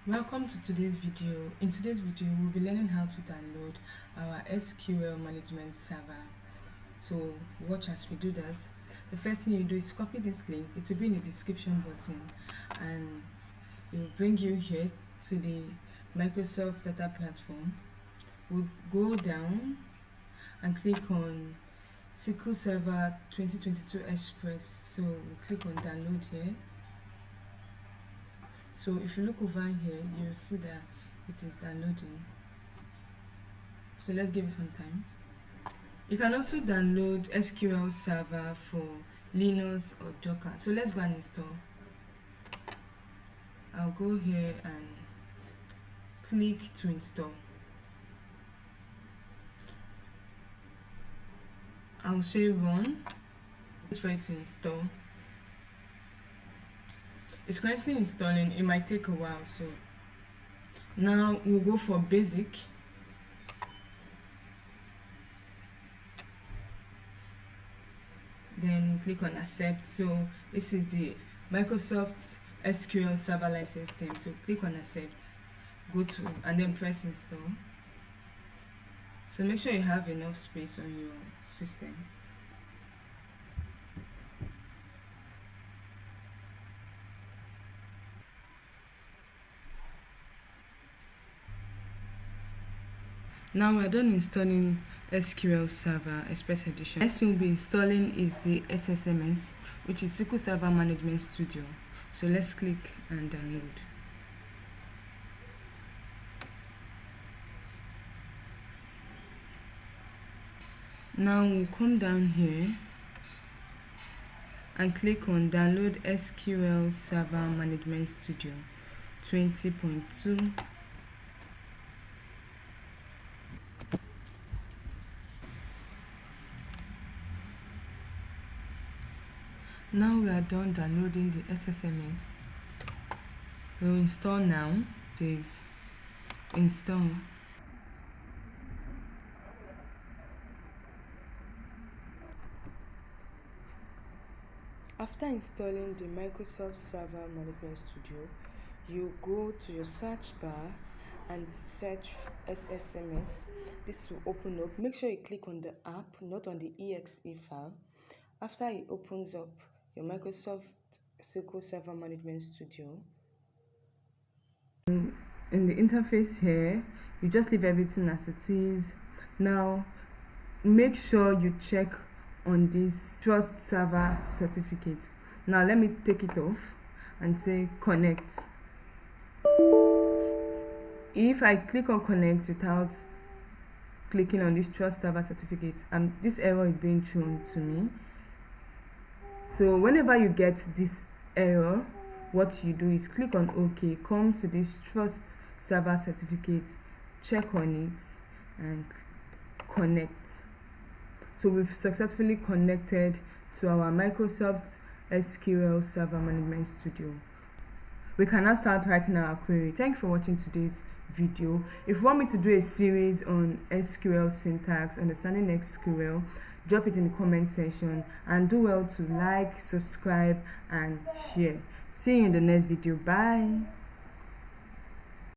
Welcome to today's video. In today's video, we'll be learning how to download our SQL management server. So watch as we do that. The first thing you do is copy this link. It will be in the description button and it will bring you here to the Microsoft Data Platform. We'll go down and click on SQL Server 2022 Express. So we'll click on download here. So if you look over here, you'll see that it is downloading. So let's give it some time. You can also download SQL Server for Linux or Docker. So let's go and install. I'll go here and click to install. I'll say run. Wait for it to install. It's currently installing. It might take a while. So now we'll go for basic. Then we'll click on accept. So this is the Microsoft SQL Server license term. So click on accept, go to and then press install. So make sure you have enough space on your system. Now we're done installing SQL Server Express Edition. Next thing we'll be installing is the SSMS, which is SQL Server Management Studio. So let's click and download. Now we'll come down here and click on download SQL Server Management Studio 20.2. Now we are done downloading the SSMS. We'll install now. Save. Install. After installing the Microsoft Server Management Studio, you go to your search bar and search SSMS. This will open up. Make sure you click on the app, not on the exe file. After it opens up your Microsoft SQL Server Management Studio, in the interface here, you just leave everything as it is. Now, make sure you check on this Trust Server certificate. Now, let me take it off and say connect. If I click on connect without clicking on this Trust Server certificate, this error is being shown to me. So whenever you get this error, what you do is click on OK, come to this Trust Server certificate, check on it and connect. So we've successfully connected to our Microsoft SQL Server Management Studio. We can now start writing our query. Thank you for watching today's video. If you want me to do a series on SQL syntax, understanding SQL, drop it in the comment section and do well to like, subscribe and share. See you in the next video. Bye.